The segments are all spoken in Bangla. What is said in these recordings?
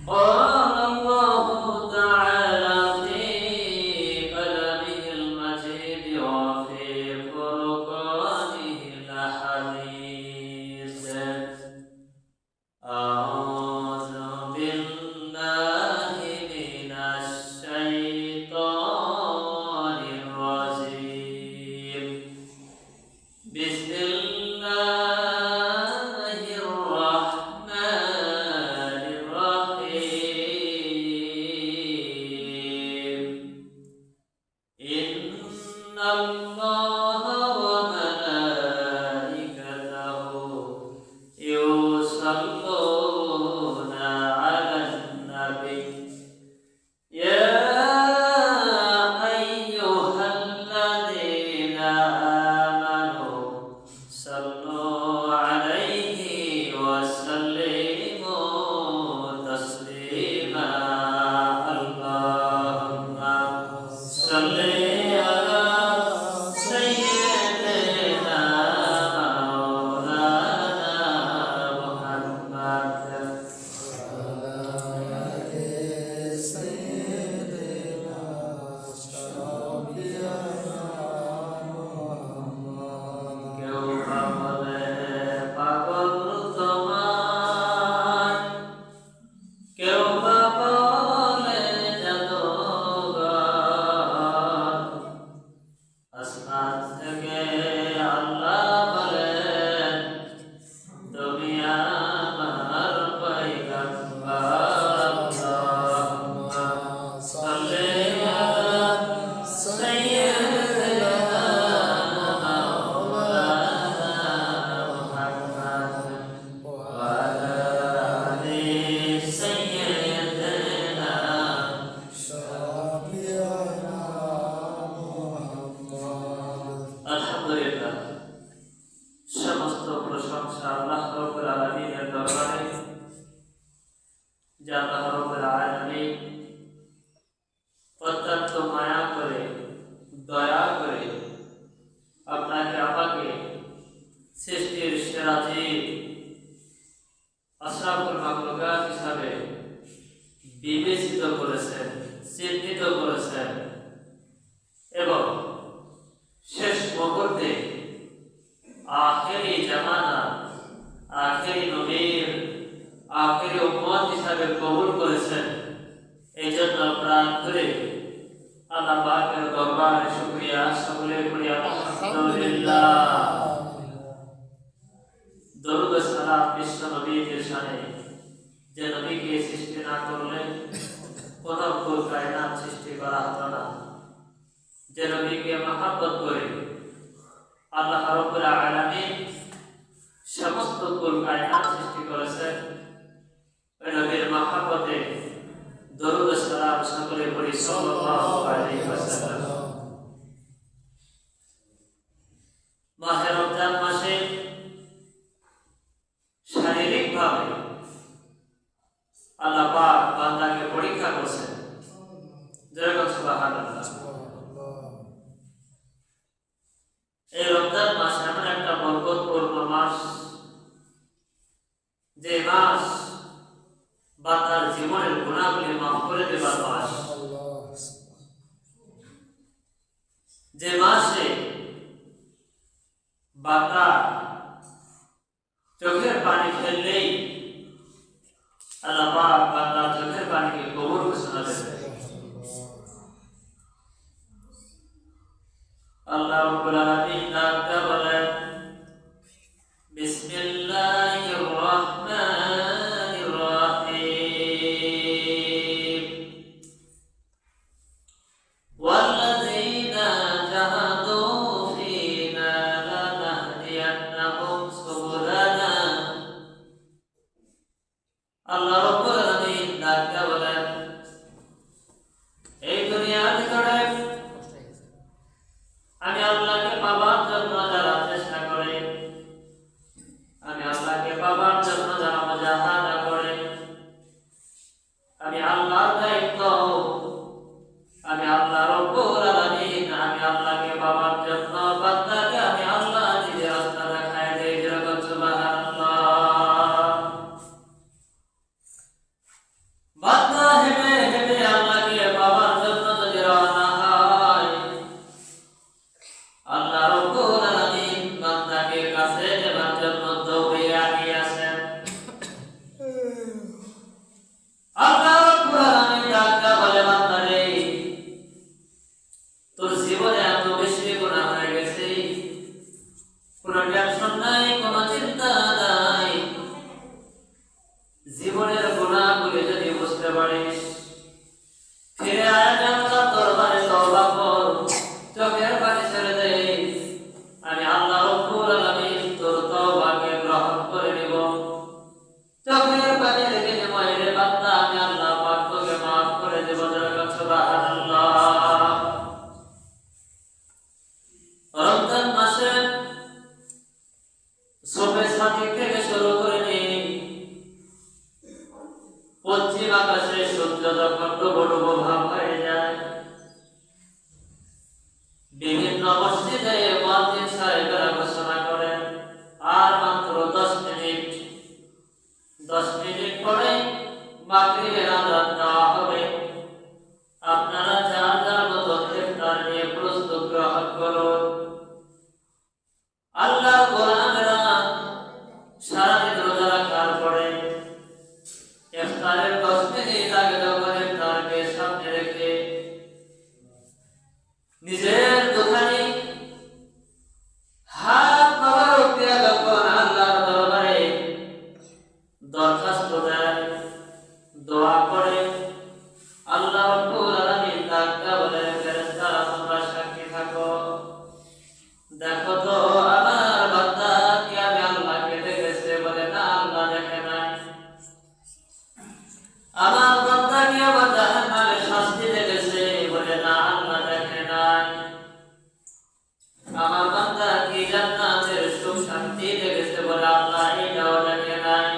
قال الله تعالى في كلامه المجيد وفي فرقانه الحميد. أعوذ بالله من الشيطان الرجيم. بسم الله الرحمن الرحيم. إن الله وملائكته يصلون على النبي يا أيها الذين آمنوا صلوا عليه وسلموا تسليما. اللهم صل على سيدنا مولانا محمد. কেউ বা বলে পাগল তোমায়, কেউ বা বলে জাদুঘর। আসমান থেকে আল্লাহ বলেন তুমি আমার পয়গম্বর। আল্লাহুম্মা সাল্লি আলা সাইয়্যিদিনা মাওলানা মুহাম্মদ ওয়া আলা আলি সাইয়্যিদিনা। আলহামদুলিল্লাহ, সমস্ত প্রশংসা আল্লাহ রাব্বুল আলামিনের দরবারে, যে আল্লাহ রাব্বুল আলামিন অত্যন্ত মায়া করে, দয়া করে আপনাকে আমাকে সৃষ্টির সেরা জীব, আশরাফুল মাখলুকাত হিসাবে বিবেচিত করেছেন, চিহ্নিত করেছেন এবং শেষ মুহূর্তে আখেরি জামানা, আখেরি নবীর আখেরি উম্মত হিসাবে কবুল করেছেন। এই জন্য প্রাণ করে আল্লাহ পাকের দরবারে শুকরিয়া সকলে করি আলহামদুলিল্লাহ। দরুদ ও সালাম বিশ্ব নবীর শানে, যে নবীকে সৃষ্টি না করলে কোন কুল কায়নাত সৃষ্টি করা হতো না। যে নবীকে মহব্বত করে আল্লাহ রাব্বুল আলামিন সমস্ত কুল কায়নাত সৃষ্টি করেছেন, ওই নবীর মহব্বতে দরুদ ও সালাম সকলে পড়ি সাল্লাল্লাহু আলাইহি ওয়াসাল্লাম। মাহে রমজান মাসে শারীরিকভাবে আল্লাহ পাক বান্দাকে পরীক্ষা করছেন। যেরকম সুবহানাল্লাহ, এই রমজান মাস এমন একটা বরকতপূর্ণ মাস, যে মাস বান্দার জীবনের গুনাহগুলি মাফ করে দেবার মাস, যে মাসে বান্দা চোখের পানি ফেললেই আল্লাহ পাক বান্দার চোখের পানিকে কবুল ঘোষণা দেবেন। আল্লাহ রাব্বুল আলামিন ডাকতে বলেন বিসমিল্লাহির রাহমানির রাহিম। ওয়াল্লাযীনা জাহাদু ফীনা লানাহদিয়ান্নাহুম সুবুলানা। আল্লাহ রাব্বুল আলামিন ডাকতে বলেন এই দুনিয়ার ভিতরে আমি আল্লাহকে পাবার জন্য যারা চেষ্টা করে, আমি আল্লাহকে পাবার জন্য যারা মুজাহাদা করে, আমি আল্লাহর দায়িত্ব, আমি আল্লাহ রাব্বুল আলামিন, আমি আল্লাহকে পাবার জন্য বান্দাকে আমি আল্লাহ নিজে রাস্তা দেখায় দেই। যেরকম সুবহানাল্লাহ। তুই যদি বুঝতে পারিস, ফিরে আয় আল্লাহর দরবারে তওবা কর, চোখের পানি ছেড়ে দে। আমি আল্লাহ রব্বুল আলামিন তোর তওবাকে গ্রহণ করে নিব। চোখের পানির বিনিময়ে রে বান্দা আমি আল্লাহ পাক তোকে মাফ করে দেব। সুবহানাল্লাহ। রমজান মাসে সবে সাদিক থেকে শুরু করে নিয়ে পশ্চিম আকাশে সূর্য যখন ডুবো ডুবো ভাব হয়ে যায়, বিভিন্ন মসজিদে মুয়াজ্জিন সাহেবেরা ঘোষণা করেন আর মাত্র 10 মিনিট পরে মাগরিবের আযান দেওয়া হবে। আপনারা যার যার মতো ইফতার নিয়ে প্রস্তুত গ্রহণ করুন। আল্লাহর গোলামেরা সারাদিন রোজা রাখার পরে ইফতারের 10 মিনিট আগে যখন ইফতারকে সামনে রেখে নিজের দোকানে হাত মোবারক দিয়ে যখন আল্লাহর দরবারে দরখাস্ত দেয়, দোয়া করে, আল্লাহ রাব্বুল আলামিন তাকে বলে, ফেরেশতারা তোমরা সাক্ষী থাকো, দেখো তো আমার বান্দা কি আমি আল্লাহকে দেখেছে? বলে না, আল্লাহ দেখে নাই। আমার বান্দা কি আমার জাহান্নামের শাস্তি দেখেছে? বলে না, আল্লাহ দেখে নাই। আমার বান্দা কি জান্নাতের সুখ শান্তি দেখেছে? বলে আল্লাহ এটাও দেখে নাই।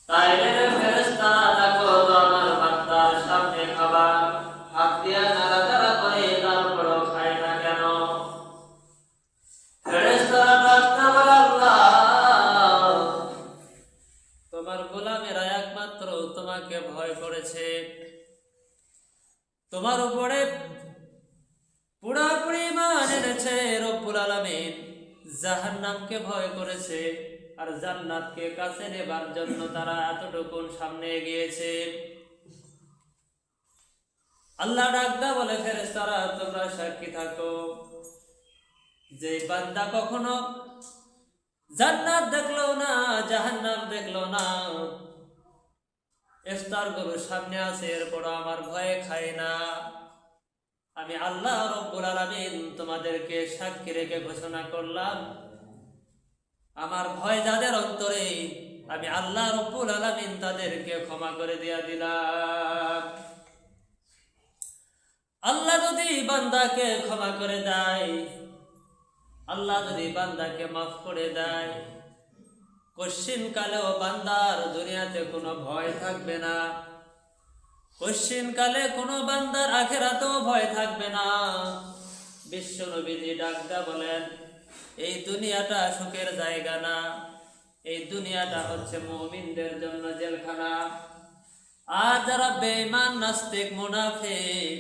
তাইলে ফেরেশতারা দেখো তো আমার বান্দার সামনে খাবার হাত দিয়া নাড়াচাড়া করে, তারপরও খায় না কেন? ফেরেশতারা ডাকতে বলে, আল্লাহ তোমার গোলামেরা একমাত্র তোমাকে ভয় করেছে, তোমার উপরে পুরাপুরি ঈমান এনেছে। রব্বুল আলামিন জাহান্নামকে ভয় করেছে আর জান্নাতকে কাছে নেবার জন্য তারা এতটুকুন সামনে এগিয়েছে। আল্লাহ ডাকদা বলে, ফেরেশতারা তোমরা সাক্ষী থাকো, যে বান্দা কখনো জান্নাত দেখলো না, জাহান্নাম দেখলো না, ইফতার গুলো সামনে আছে, এরপর আমার ভয়ে খায় না, আমি আল্লাহ রব্বুল আলামিন তোমাদেরকে সাক্ষী রেখে ঘোষণা করলাম, আমার ভয় যাদের অন্তরে, আমি আল্লাহ রব্বুল আলামিন তাদেরকে ক্ষমা করে দিয়া দিলাম। আল্লাহ যদি বান্দাকে ক্ষমা করে দেয়, আল্লাহ যদি বান্দাকে মাফ করে দেয়, কশ্চিন কালেও বান্দার দুনিয়াতে কোনো ভয় থাকবে না, কশ্চিন কালে কোনো বান্দার আখিরাতেও ভয় থাকবে না। বিশ্ব নবীজি ডাকদা বলেন, এই দুনিয়াটা সুখের জায়গা না, এই দুনিয়াটা হচ্ছে মুমিনদের জন্য জেলখানা। আর যারা বেঈমান, নাস্তিক, মুনাফিক,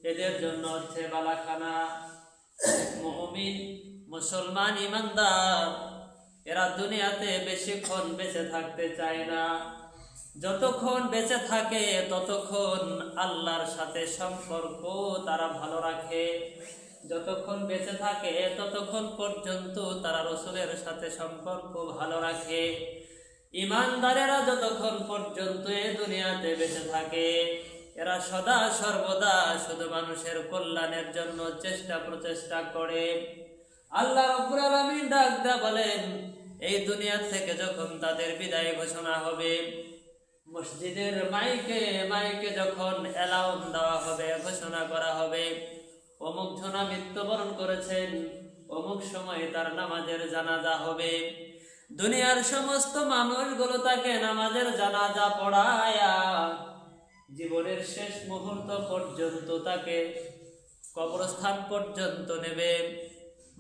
এদের জন্য হচ্ছে বালাখানা। মুমিন, মুসলমান, ইমানদার এরা দুনিয়াতে বেশিক্ষণ বেঁচে থাকতে চায় না। যতক্ষণ বেঁচে থাকে ততক্ষণ আল্লাহর সাথে সম্পর্ক তারা ভালো রাখে, যতক্ষণ বেঁচে থাকে ততক্ষণ পর্যন্ত তারা রাসূলের সাথে সম্পর্ক ভালো রাখে। ইমানদারেরা যতক্ষণ পর্যন্ত এই দুনিয়াতে বেঁচে থাকে এরা সদা সর্বদা শুধু মানুষের কল্যাণের জন্য চেষ্টা প্রচেষ্টা করে। আল্লাহ রাব্বুল আলামিন ডাকদা বলেন, এই দুনিয়া থেকে যখন তাদের বিদায় ঘোষণা হবে, মসজিদের মাইকে মাইকে যখন অ্যালাউন্স দেওয়া হবে, ঘোষণা করা হবে, অমুক জনা মৃত্যুবরণ করেছেন, অমুক সময় তার নামাজের জানাজা হবে, দুনিয়ার সমস্ত মানুষগুলো তাকে নামাজের জানাজা পড়ায়া জীবনের শেষ মুহূর্ত পর্যন্ত তাকে কবরস্থান পর্যন্ত নেবে।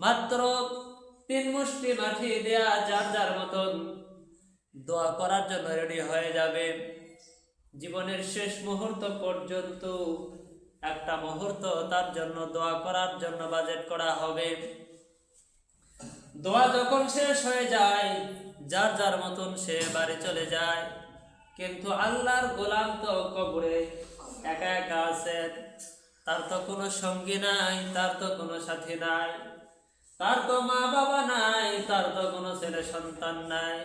মাত্র 3 মুষ্টি মাটি দেয়া যার যার মতন দোয়া করার জন্য রেডি হয়ে যাবে। জীবনের শেষ মুহূর্ত পর্যন্ত একটা মুহূর্ত তার জন্য দোয়া করার জন্য বাজেট করা হবে। দোয়া যখন শেষ হয়ে যায় যার যার মতন সে বাড়ি চলে যায়। কিন্তু আল্লাহর গোলাম তো কবরে একা একা আছে, তার তো কোনো সঙ্গী নাই, তার তো কোনো সাথী নাই, তার তো মা বাবা নাই, তার তো কোনো ছেলে সন্তান নাই,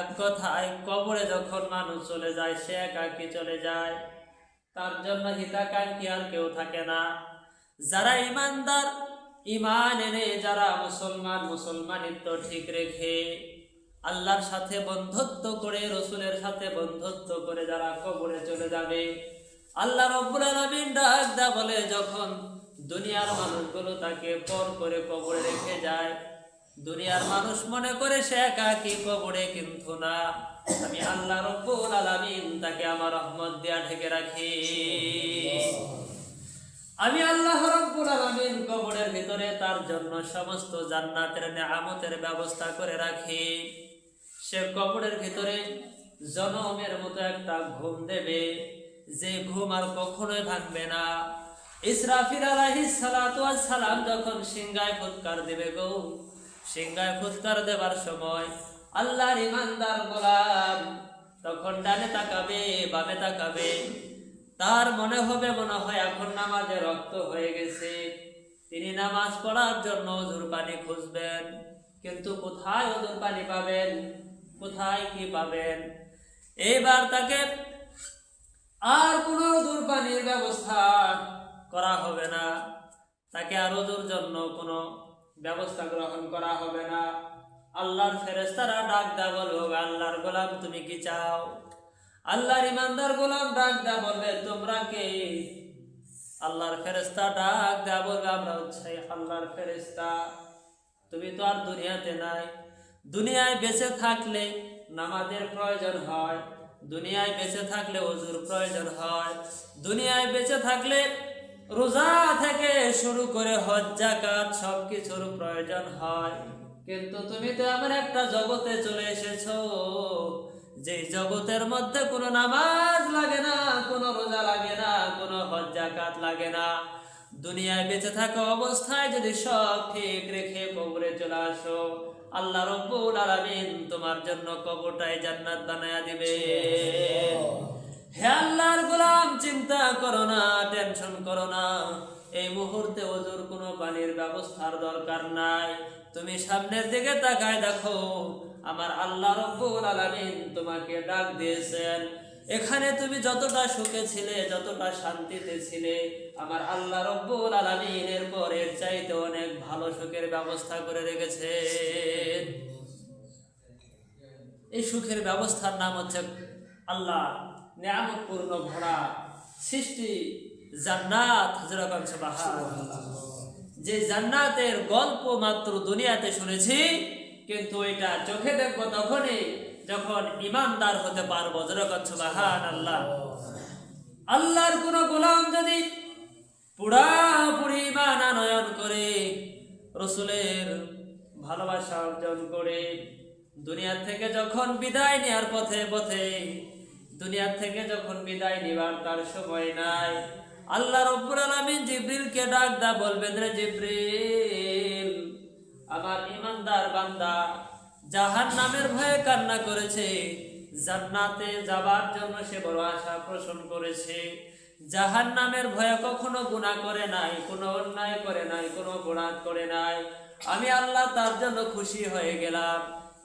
এক কথায় কবরে যখন মানুষ চলে যায় সে একাকী চলে যায়, তার জন্য হিতাকাঙ্ক্ষী আর কেউ থাকে না। যারা ইমানদার, ইমান এনে যারা মুসলমানিত্ব ঠিক রেখে আল্লাহর সাথে বন্ধুত্ব করে, রসুলের সাথে বন্ধুত্ব করে যারা কবরে চলে যাবে, আল্লাহ রাব্বুল আলামিন ডাক দেয়া বলে, যখন দুনিয়ার মানুষগুলো তাকে পর করে কবরে রেখে যায়, দুনিয়ার মানুষ মনে করে সে একাকী কবরে, কিন্তু না, আমি আল্লাহ রাব্বুল আলামিন তাকে আমার রহমত দিয়া ঢেকে রাখি। আমি আল্লাহ রাব্বুল আলামিন কবরের ভিতরে তার জন্য সমস্ত জান্নাতের নেয়ামতের ব্যবস্থা করে রাখি। সে কবরের ভিতরে জনমের মতো একটা ঘুম দেবে, যে ঘুম আর কখনোই ভাঙবে না। ইসরাফিল আলাইহিস সালাতু ওয়াস সালাম যখন সিংহায় ফুৎকার দেবে গো, সিংহায় ফুৎকার দেবার সময় আল্লাহর ইমানদার গোলাম তখন ডানে তাকাবে, বামে তাকাবে, তার মনে হয় এখন নামাজে রক্ত হয়ে গেছে, তিনি নামাজ পড়ার জন্য ওযুর পানি খুঁজবেন, কিন্তু কোথায় ওযুর পানি পাবেন, কোথায় কি পাবেন? এইবার তাকে আর কোনো ওযুর পানির ব্যবস্থা করা হবে না, তাকে আর ওযুর জন্য কোনো ব্যবস্থা গ্রহণ করা হবে না। আল্লাহর ফেরেশতারা ডাক দেয়া বলবে, আল্লাহর গোলাম তুমি কি চাও? আল্লাহর ইমানদার গোলাম ডাক দেয়া বলবে, তোমরা কে? আল্লাহর ফেরেশতা ডাক দেয়া বলবে, আমরা হচ্ছে আল্লাহর ফেরেশতা। তুমি তো আর দুনিয়াতে নাই, দুনিয়ায় বেঁচে থাকলে নামাজের প্রয়োজন হয়, দুনিয়ায় বেঁচে থাকলে ওযুর প্রয়োজন হয়, দুনিয়ায় বেঁচে থাকলে রোজা থেকে শুরু করে হজ যাকাত সবকিছুর প্রয়োজন হয়, কিন্তু তুমি তো এমন একটা জগতে চলে এসেছো যে জগতের মধ্যে কোনো নামাজ লাগে না, কোনো রোজা লাগে না, কোনো হজ যাকাত লাগে না। দুনিয়ায় বেঁচে থাকা অবস্থায় যদি সব ঠিক রেখে কবরে চলে আসো, আল্লাহ রাব্বুল আলামিন তোমার জন্য কবরটাই জান্নাত বানায়া দিবে। হে আল্লাহর গোলাম, চিন্তা করো না, টেনশন করো না, এই মুহূর্তে ওযুর কোনো পানির ব্যবস্থার দরকার নাই। তুমি সামনের দিকে তাকায় দেখো, আমার আল্লাহ রাব্বুল আলামিন তোমাকে ডাক দিয়েছেন। এখানে তুমি যতটা সুখে ছিলে, যতটা শান্তিতে ছিলে, আমার আল্লাহ রাব্বুল আলামিন এর পরের চাইতে অনেক ভালো সুখের ব্যবস্থা করে রেখেছেন। এই সুখের ব্যবস্থার নাম হচ্ছে আল্লাহ নিয়ামতপূর্ণ ভরা সৃষ্টি জান্নাত। যেরকম সুবহানাল্লাহ, যে জান্নাতের গল্প মাত্র দুনিয়াতে শুনেছি, কিন্তু এটা চোখে দেখবো তখনই যখন ইমানদার হতে পারবো। যেরকম সুবহানাল্লাহ। আল্লাহর কোন গোলাম যদি পুরাপুরি ঈমান আনয়ন করে, রসুলের ভালোবাসা অর্জন করে, দুনিয়ার থেকে যখন বিদায় নেওয়ার পথে দুনিয়ার থেকে যখন বিদায় নেবার তার সময় নাই, আল্লাহ রাব্বুল আলামিন জিবরিলকে ডাক দা বলবেন, রে জিবরিল, আমার ইমানদার বান্দা জাহান্নামের ভয়ে কান্না করেছে, জান্নাতে যাবার জন্য সে বড় আশা পোষণ করেছে, জাহান্নামের ভয়ে কখনো গুনাহ করে নাই, কোনো অন্যায় করে নাই, কোনো অপরাধ করে নাই, আমি আল্লাহ তার জন্য খুশি হয়ে গেলাম।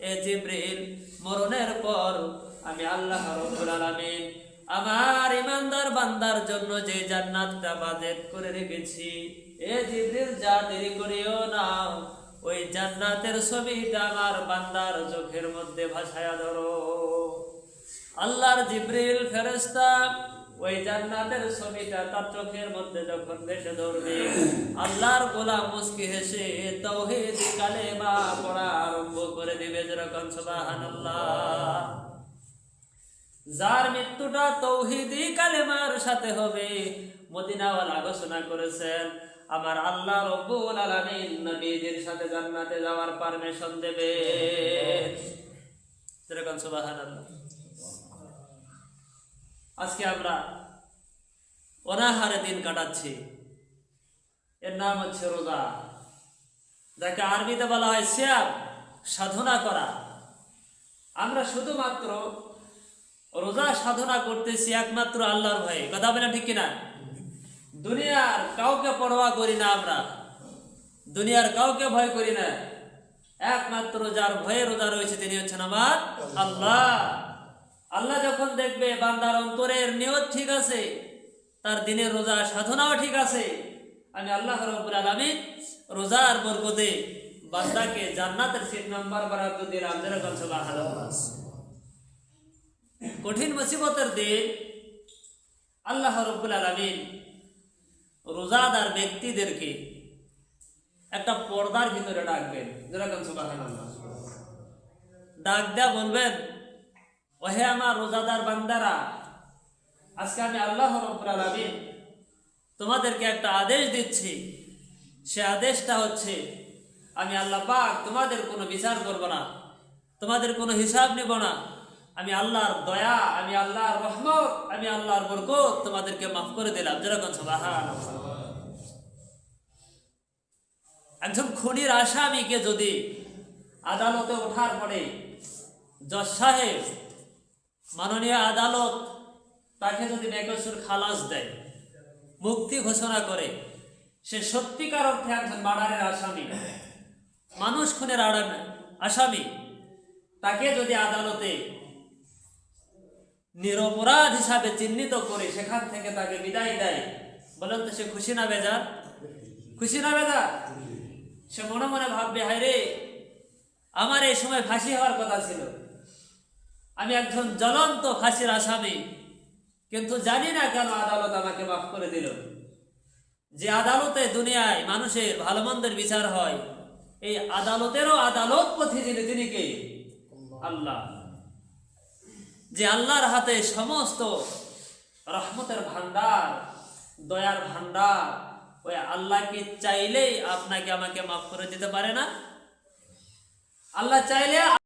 এ জিবরিল, মরণের পর আমি আল্লাহ রাব্বুল আলামিন আমার ইমানদার বান্দার জন্য যে জান্নাতটা বাজেট করে রেখেছি, এ জিবরিল যা দেরি করিও না, ওই জান্নাতের ছবিটা আমার বান্দার চোখের মধ্যে ভাসায়া ধরো। আল্লাহর জিবরিল ফেরেশতা ওই জান্নাতের ছবিটা তার চোখের মধ্যে যখন ভেসে ধরবে, আল্লাহর গোলাম মুস্কি হেসে তাওহীদ কালেমা পড়া আরম্ভ করে দিবে। যেরকম সুবহানাল্লাহ। যার মৃত্যুটা তাওহীদি কালেমার সাথে হবে, মদিনাওয়ালা ঘোষণা করেছেন, আমার আল্লাহ রাব্বুল আলামিন নবীদের সাথে জান্নাতে যাওয়ার পারমিশন দেবে। যেরকম সুবহানাল্লাহ। আজকে আমরা অনাহারে দিন কাটাচ্ছি, এর নাম হচ্ছে রোজা, যাকে আরবিতে বলা হয় সিয়াম, সাধনা করা। আমরা শুধুমাত্র রোজা সাধনা করতেছি একমাত্র আল্লাহর ভয়ে। কথা বলেন ঠিক কিনা? দুনিয়ার কাউকে পরোয়া করি না, আমরা দুনিয়ার কাউকে ভয় করি না, একমাত্র যার ভয়ে রোজা রয়েছে তিনি হচ্ছেন আমার আল্লাহ। আল্লাহ যখন দেখবে বান্দার অন্তরের নিয়ত ঠিক আছে, তার দিনের রোজা সাধনাও ঠিক আছে, আমি আল্লাহ রাব্বুল আলামিন রোজার বরকতে বান্দাকে জান্নাতের সিট নাম্বার বরাদ্দ দিলাম। যেরকম সুবহানাল্লাহ। কঠিন মুসিবতের দিন আল্লাহ রাব্বুল আলামিন রোজাদার ব্যক্তিদেরকে একটা পর্দার ভিতরে ডাকবেন। যেরকম সুবহানাল্লাহ। ডাক দেয়া বলবেন, ওহে আমার রোজাদার বান্দারা, আজকে আমি আল্লাহ রাব্বুল আলামিন তোমাদেরকে একটা আদেশ দিচ্ছি। সে আদেশটা হচ্ছে, আমি আল্লাহ পাক তোমাদের কোনো বিচার করব না, তোমাদের কোনো হিসাব নেব না। আমি আল্লাহর দয়া, আমি আল্লাহর রহমত, আমি আল্লাহর বরকত তোমাদেরকে মাফ করে দিলাম। যেরকম সুবহানাল্লাহ। একজন খুনির আসামিকে যদি আদালতে ওঠার পরে জজ সাহেব, মাননীয় আদালত তাকে যদি বেকসুর খালাস দেয়, মুক্তি ঘোষণা করে, সে সত্যিকার অর্থে একজন মার্ডারের আসামি, মানুষ খুনের আসামি, তাকে যদি আদালতে নিরপরাধ হিসাবে চিহ্নিত করে সেখান থেকে তাকে বিদায় দেয়, বলেন তো সে খুশি না বেজার? খুশি না বেজার? সে মনে মনে ভাববে, হায় রে, আমার এই সময় ফাঁসি হওয়ার কথা ছিল, আমি একজন জ্বলন্ত ফাঁসির আসামি, কিন্তু জানি না কেন আদালত আমাকে মাফ করে দিল। যে আদালতে দুনিয়ায় মানুষের ভালো মন্দের বিচার হয়, এই আদালতেরও আদালত পথে তিনি কে? আল্লাহ। যে আল্লাহর হাতে সমস্ত রহমতের ভান্ডার, দয়ার ভান্ডার, ওই আল্লাহ কি চাইলেই আপনাকে আমাকে মাফ করে দিতে পারে না? আল্লাহ চাইলে